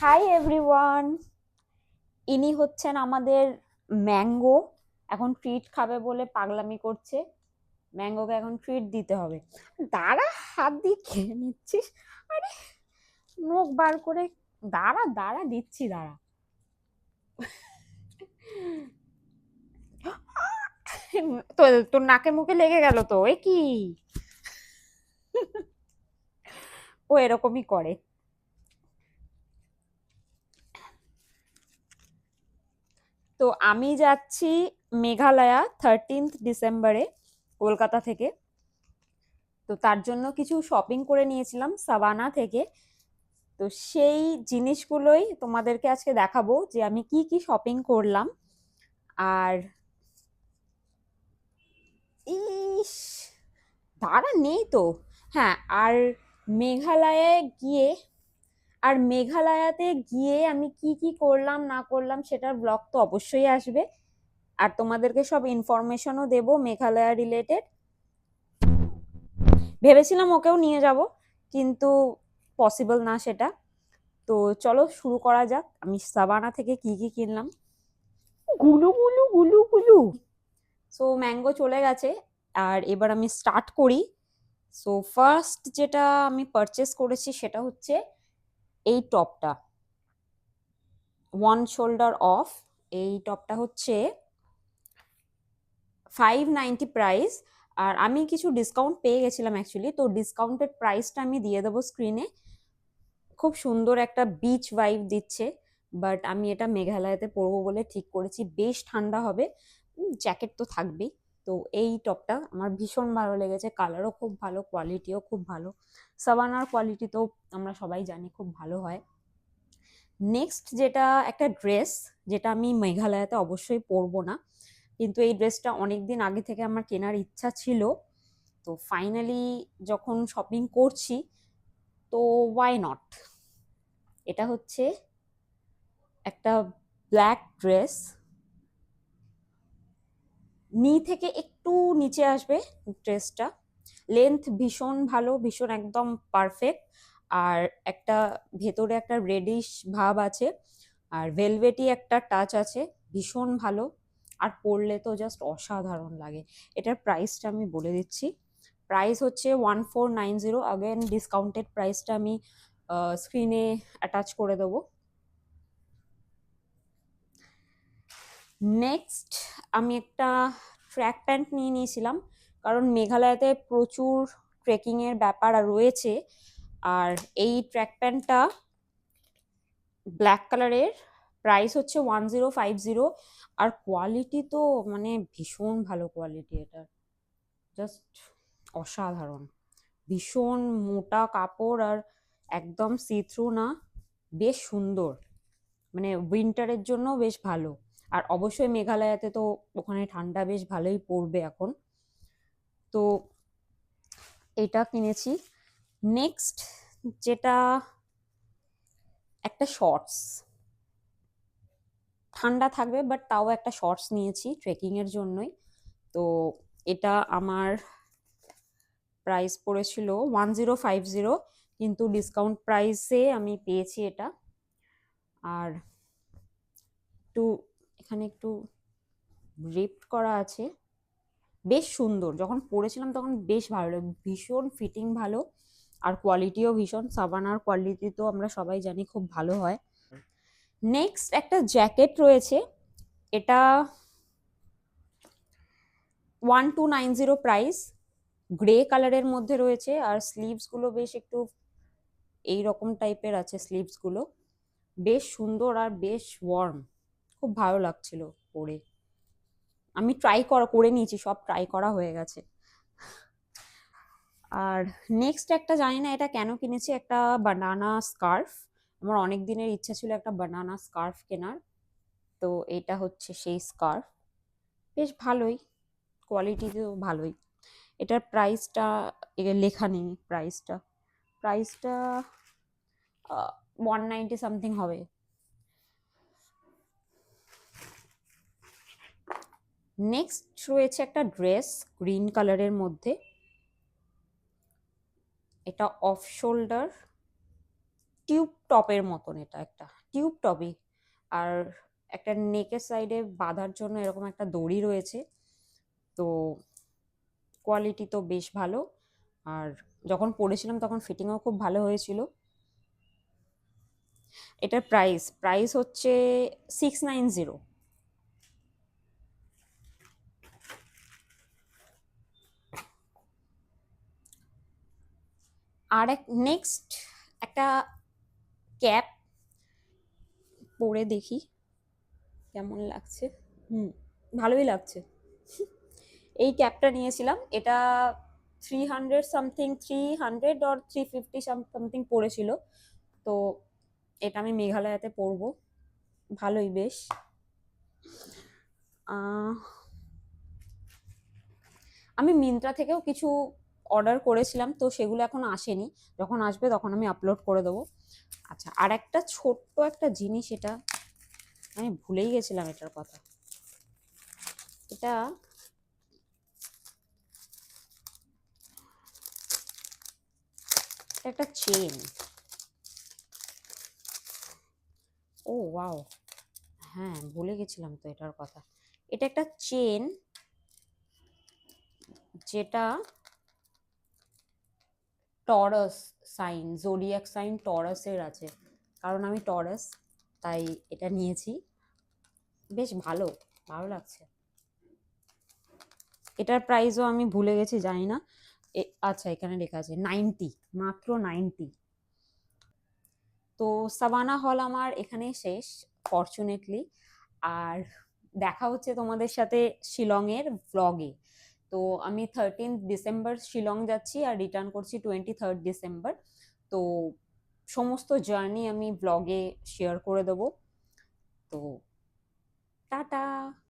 Hi everyone, ইনি হচ্ছেন আমাদের ম্যাঙ্গো। এখন ট্রিট খাবে বলে পাগলামি করছে। ম্যাঙ্গোকে এখন ট্রিট দিতে হবে। দাঁড়া, হাত দিয়ে খেয়ে নিচ্ছিস? আরে, মুখ বার করে। দাঁড়া দাঁড়া, দিচ্ছি, দাঁড়া। তো তোর নাকে মুখে লেগে গেল তো, এ কি? ও এরকমই করে। তো আমি যাচ্ছি মেঘালয়া 13 ডিসেম্বরে কলকাতা থেকে। তো তার জন্য কিছু শপিং করে নিয়েছিলাম সাভানা থেকে। তো সেই জিনিসগুলোই তোমাদেরকে আজকে দেখাবো যে আমি কি কি শপিং করলাম। আর ইস, দাঁড়া, নেই তো। হ্যাঁ, আর মেঘালয়ায় গিয়ে মেঘালয়াতে গিয়ে আমি কি কি করলাম না করলাম সেটার ব্লগ তো অবশ্যই আসবে। আর তোমাদেরকে সব ইনফরমেশনও দেবো মেঘালয়া রিলেটেড। ভেবেছিলাম ওকেও নিয়ে যাব, কিন্তু পসিবল না সেটা। তো চলো শুরু করা যাক, আমি সাভানা থেকে কি কি কিনলাম। গুলু গুলু গুলু গুলু। সো ম্যাঙ্গো চলে গেছে, আর এবার আমি স্টার্ট করি। সো ফার্স্ট যেটা আমি পারচেস করেছি সেটা হচ্ছে এই টপটা, ওয়ান শোল্ডার অফ। এই টপটা হচ্ছে 590 প্রাইস। আর আমি কিছু ডিসকাউন্ট পেয়ে গেছিলাম অ্যাকচুয়ালি, তো ডিসকাউন্টেড প্রাইসটা আমি দিয়ে দেবো স্ক্রিনে। খুব সুন্দর একটা বিচ ভাইব দিচ্ছে। বাট আমি এটা মেঘালয়তে পরবো বলে ঠিক করেছি, বেশ ঠান্ডা হবে, জ্যাকেট তো থাকবেই। তো এই টপটা আমার ভীষণ ভালো লেগেছে, কালারও খুব ভালো, কোয়ালিটিও খুব ভালো। সাবানার কোয়ালিটি তো আমরা সবাই জানি খুব ভালো হয়। নেক্সট যেটা একটা ড্রেস, যেটা আমি মেঘালয়াতে অবশ্যই পরবো না, কিন্তু এই ড্রেসটা অনেক দিন আগে থেকে আমার কেনার ইচ্ছা ছিল। তো ফাইনালি যখন শপিং করছি, তো ওয়াই নট। এটা হচ্ছে একটা ব্ল্যাক ড্রেস, নি থেকে একটু নিচে আসবে ড্রেসটা। লেন্থ ভীষণ ভালো, ভীষণ একদম পারফেক্ট। আর একটা ভেতরে একটা রেডিশ ভাব আছে, আর ভেলভেটি একটা টাচ আছে, ভীষণ ভালো। আর পরলে তো জাস্ট অসাধারণ লাগে। এটার প্রাইসটা আমি বলে দিচ্ছি। প্রাইস হচ্ছে 1490। আগেন ডিসকাউন্টেড প্রাইসটা আমি স্ক্রিনে অ্যাটাচ করে দেবো। নেক্সট আমি একটা ট্র্যাক প্যান্ট নিয়ে নিয়েছিলাম, কারণ মেঘালয়াতে প্রচুর ট্রেকিংয়ের ব্যাপার রয়েছে। আর এই ট্র্যাক প্যান্টটা ব্ল্যাক কালারের, প্রাইস হচ্ছে 1050। আর কোয়ালিটি তো মানে ভীষণ ভালো কোয়ালিটি এটা, জাস্ট অসাধারণ। ভীষণ মোটা কাপড়, আর একদম সি থ্রু না, বেশ সুন্দর। মানে উইন্টারের জন্য বেশ ভালো। আর অবশ্যই মেঘালয়াতে তো ওখানে ঠান্ডা বেশ ভালোই পড়বে এখন। তো এটা কিনেছি। নেক্সট যেটা, একটা শর্টস, ঠান্ডা থাকবে বাট তাও একটা শর্টস নিয়েছি ট্রেকিং এর জন্যই। তো এটা আমার প্রাইস পড়েছিল 1050, কিন্তু ডিসকাউন্ট প্রাইসে আমি পেয়েছি এটা। আর একটু এখানে একটু রিপড করা আছে, বেশ সুন্দর। যখন পরেছিলাম তখন বেশ ভালো লাগে, ভীষণ ফিটিং ভালো। আর কোয়ালিটিও ভীষণ, সাবানার কোয়ালিটি তো আমরা সবাই জানি খুব ভালো হয়। নেক্সট একটা জ্যাকেট রয়েছে, এটা 1290 প্রাইস। গ্রে কালারের মধ্যে রয়েছে, আর স্লিভস গুলো বেশ একটু এইরকম টাইপের আছে স্লিভস গুলো, বেশ সুন্দর আর বেশ ওয়ার্ম, খুব ভালো লাগছিল পরে। আমি করে নিয়েছি, সব ট্রাই করা হয়ে গেছে। আর নেক্সট একটা, জানি না এটা কেন কিনেছি, একটা বানানা স্কার্ফ। আমার অনেক দিনের ইচ্ছা ছিল একটা বানানা স্কার্ফ কেনার। তো এটা হচ্ছে সেই স্কার্ফ, বেশ ভালোই, কোয়ালিটি তো ভালোই। এটার প্রাইসটা লেখা নেই, প্রাইসটা প্রাইসটা 190 সামথিং হবে। নেক্সট রয়েছে একটা ড্রেস গ্রিন কালারের মধ্যে, এটা অফ শোল্ডার, টিউব টপের মতন, এটা একটা টিউব টপই। আর একটা নেকের সাইডে বাঁধার জন্য এরকম একটা দড়ি রয়েছে। তো কোয়ালিটি তো বেশ ভালো। আর যখন পরেছিলাম তখন ফিটিংও খুব ভালো হয়েছিল। এটার প্রাইস হচ্ছে 690। আর এক নেক্সট একটা ক্যাপ পরে দেখি কেমন লাগছে। হুম, ভালোই লাগছে। এই ক্যাপটা নিয়েছিলাম, এটা 300 সামথিং, 300 অর 350 সামথিং পড়েছিল। তো এটা আমি মেঘালয়াতে পরবো, ভালোই বেশ। আহ, আমি মিন্ত্রা থেকেও কিছু অর্ডার করেছিলাম, তো সেগুলো এখন আসেনি। যখন আসবে তখন আমি আপলোড করে দেবো। আচ্ছা, আর একটা ছোট্ট একটা জিনিস, এটা আমি ভুলেই গেছিলাম এটার কথা। এটা এটা একটা চেন। ও ওয়াও, হ্যাঁ ভুলে গেছিলাম তো এটার কথা। এটা একটা চেন, যেটা টরাস সাইন, জোডিয়াক সাইন টরাসের আছে। কারণ আমি টরাস, তাই এটা নিয়েছি। বেশ ভালো, ভালো লাগছে। এটার প্রাইসও আমি ভুলে গেছি, জানি না। আচ্ছা, এখানে লেখা আছে 90, মাত্র 90। তো সাভানা হল আমার এখানেই শেষ, ফরচুনেটলি। আর দেখা হচ্ছে তোমাদের সাথে শিলংয়ের ব্লগে। তো আমি 13 ডিসেম্বর শিলং যাচ্ছি আর রিটার্ন করছি 23 ডিসেম্বর। তো সমস্ত জার্নি আমি ব্লগে শেয়ার করে দেবো। তো টাটা।